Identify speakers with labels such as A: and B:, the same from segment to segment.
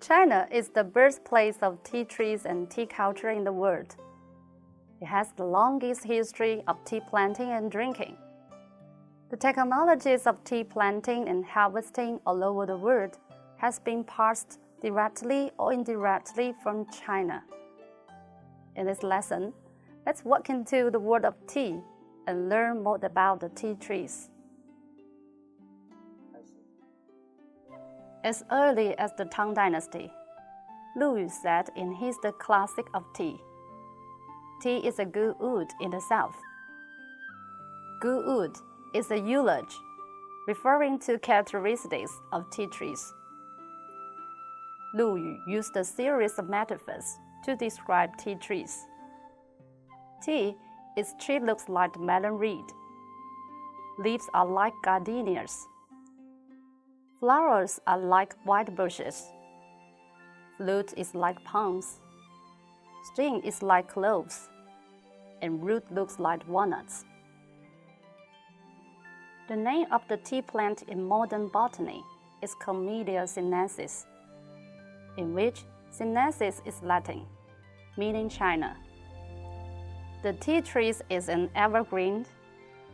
A: China is the birthplace of tea trees and tea culture in the world. It has the longest history of tea planting and drinking. The technologies of tea planting and harvesting all over the world has been passed directly or indirectly from China. In this lesson, let's walk into the world of tea and learn more about the tea trees. As early as the Tang Dynasty, Lu Yu said in his The Classic of Tea, "Tea is a good wood in the south." Good wood is a eulogy referring to characteristics of tea trees. Lu Yu used a series of metaphors to describe tea trees. Its tree looks like melon reed. Leaves are like gardenias. Flowers are like white bushes. Fruit is like palms. Stem is like cloves, and root looks like walnuts. The name of the tea plant in modern botany is Camellia sinensis, in which sinensis is Latin, meaning China. The tea tree is an evergreen,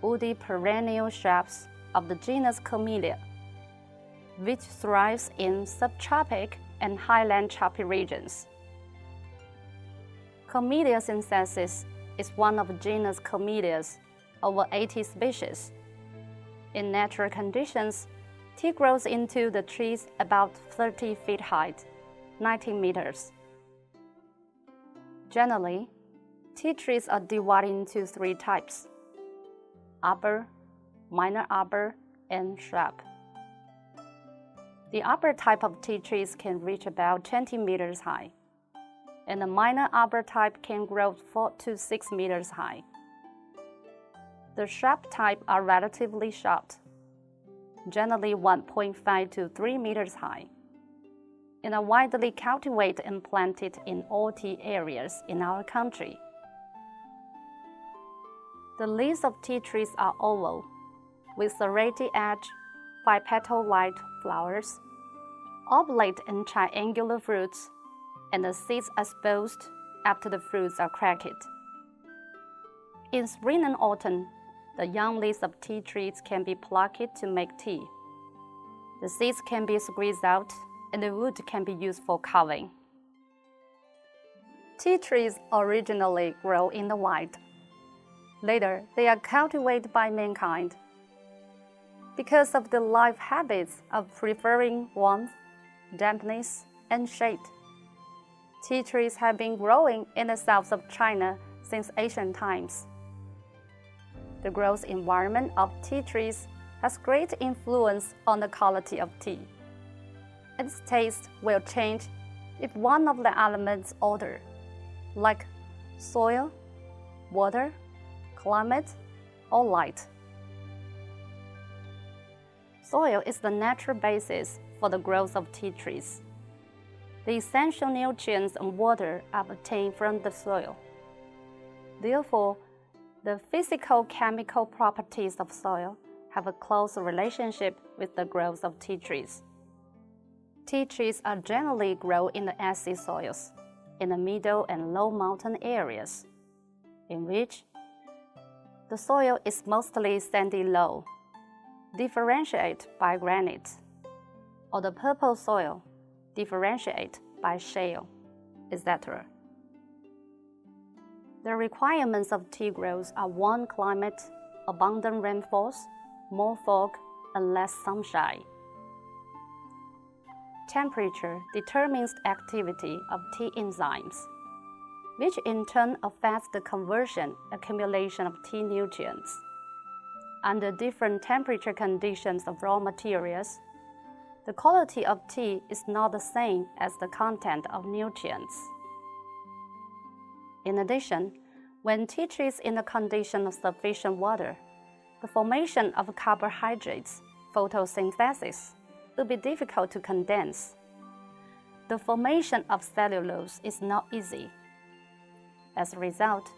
A: woody perennial shrub of the genus Camellia, which thrives in subtropic and highland tropic regions. Camellia sinensis is one of the genus Camellias, over 80 species. In natural conditions, tea grows into the trees about 30 feet high, 90 meters. Generally, tea trees are divided into 3 types: arbor, minor arbor, and shrub. The arbor type of tea trees can reach about 20 meters high, and the minor arbor type can grow 4 to 6 meters high. The shrub type are relatively short, generally 1.5 to 3 meters high, and are widely cultivated and planted in all tea areas in our country. The leaves of tea trees are oval, with serrated edge, 5-petal-like flowers, oblate and triangular fruits, and the seeds are exposed after the fruits are cracked. In spring and autumn, the young leaves of tea trees can be plucked to make tea. The seeds can be squeezed out, and the wood can be used for carving. Tea trees originally grow in the wild. Later, they are cultivated by mankind. Because of the life habits of preferring warmth, dampness, and shade, tea trees have been growing in the south of China since ancient times. The growth environment of tea trees has great influence on the quality of tea. Its taste will change if one of the elements alter, like soil, water, climate, or light. Soil is the natural basis for the growth of tea trees. The essential nutrients and water are obtained from the soil. Therefore, the physical-chemical properties of soil have a close relationship with the growth of tea trees. Tea trees are generally grown in the acid soils, in the middle and low mountain areas, in which the soil is mostly sandy low, differentiated by granite, or the purple soil, differentiated by shale, etc. The requirements of tea growth are warm climate, abundant rainfalls, more fog, and less sunshine. Temperature determines the activity of tea enzymes, which in turn affects the conversion and accumulation of tea nutrients. Under different temperature conditions of raw materials, the quality of tea is not the same as the content of nutrients. In addition, when tea tree is in a condition of sufficient water, the formation of carbohydrates, photosynthesis, will be difficult to condense. The formation of cellulose is not easy. As a result,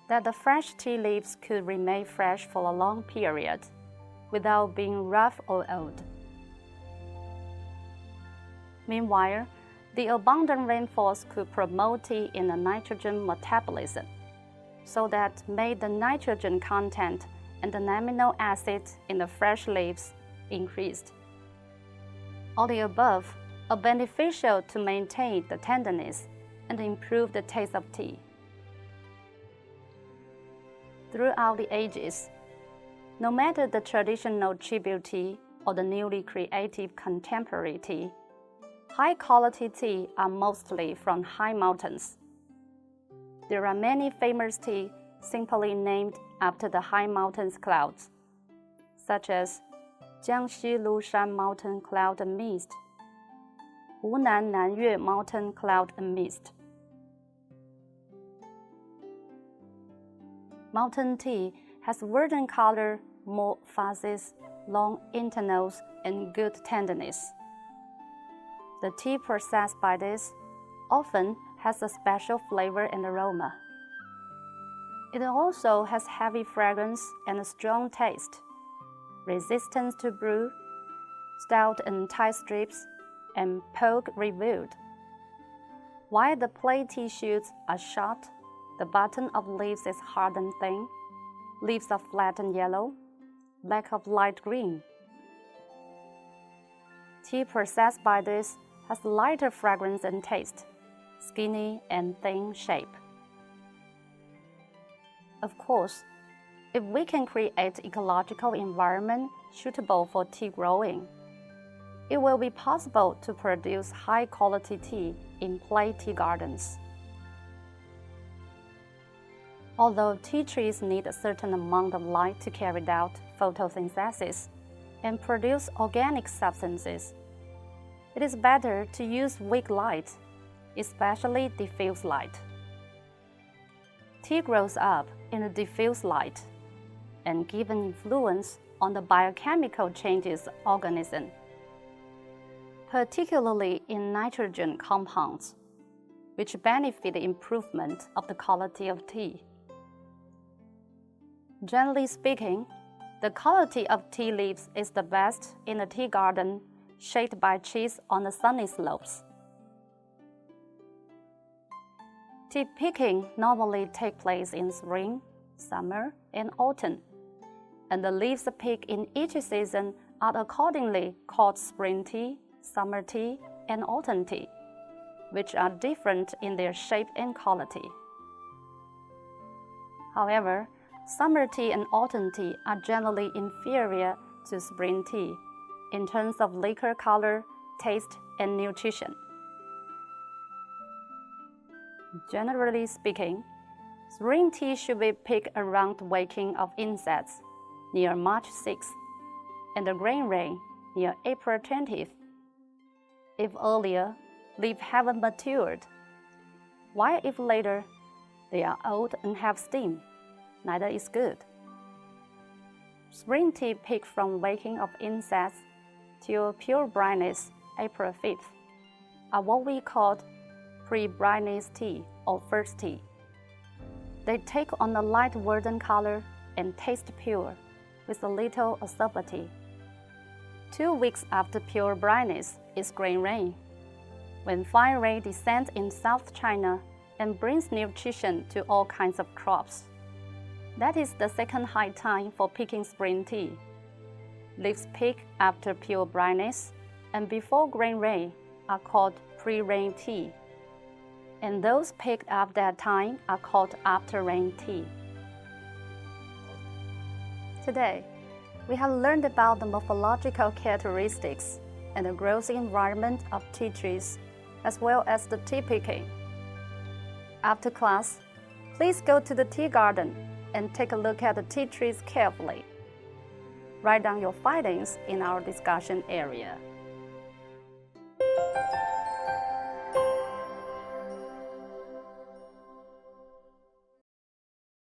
A: that the fresh tea leaves could remain fresh for a long period without being rough or old. Meanwhile, The abundant rainfalls could promote tea in the nitrogen metabolism, so that made the nitrogen content and the amino acids in the fresh leaves increased. All the above are beneficial to maintain the tenderness and improve the taste of tea. Throughout the ages, no matter the traditional tribute tea or the newly creative contemporary tea, high-quality tea are mostly from high mountains. There are many famous tea simply named after the high mountains clouds, such as Jiangxi Lushan Mountain Cloud and Mist, Hunan Nanyue Mountain Cloud and Mist. Mountain tea has verdant color, more fuzzies, long internals, and good tenderness. The tea processed by this often has a special flavor and aroma. It also has heavy fragrance and a strong taste, resistance to brew, stout and tight strips, and poke revealed. While the plate tea shoots are short, the bottom of leaves is hard and thin, leaves are flat and yellow, back of light green. Tea processed by this has lighter fragrance and taste, skinny and thin shape. Of course, if we can create ecological environment suitable for tea growing, it will be possible to produce high-quality tea in plate tea gardens. Although tea trees need a certain amount of light to carry out photosynthesis and produce organic substances, it is better to use weak light, especially diffuse light. Tea grows up in a diffuse light and gives an influence on the biochemical changes of organism, particularly in nitrogen compounds, which benefit the improvement of the quality of tea. Generally speaking, the quality of tea leaves is the best in a tea garden shaded by trees on the sunny slopes. Tea picking normally takes place in spring, summer, and autumn, and the leaves picked in each season are accordingly called spring tea, summer tea, and autumn tea, which are different in their shape and quality. However, summer tea and autumn tea are generally inferior to spring tea in terms of liquor color, taste, and nutrition. Generally speaking, spring tea should be picked around the waking of insects near March 6th and the grain rain near April 20th. If earlier, leaves haven't matured, while if later, they are old and have steam, neither is good. Spring tea picked from waking of insects till pure brightness, April 5th, are what we call pre-brightness tea or first tea. They take on a light verdant color and taste pure, with a little acerbity. 2 weeks after pure brightness is grain rain, when fine rain descends in South China and brings nutrition to all kinds of crops. That is the second high time for picking spring tea. Leaves picked after pure brightness and before grain rain are called pre-rain tea, and those picked at that time are called after-rain tea. Today, we have learned about the morphological characteristics and the growth environment of tea trees, as well as the tea picking. After class, please go to the tea garden and take a look at the tea trees carefully. Write down your findings in our discussion area.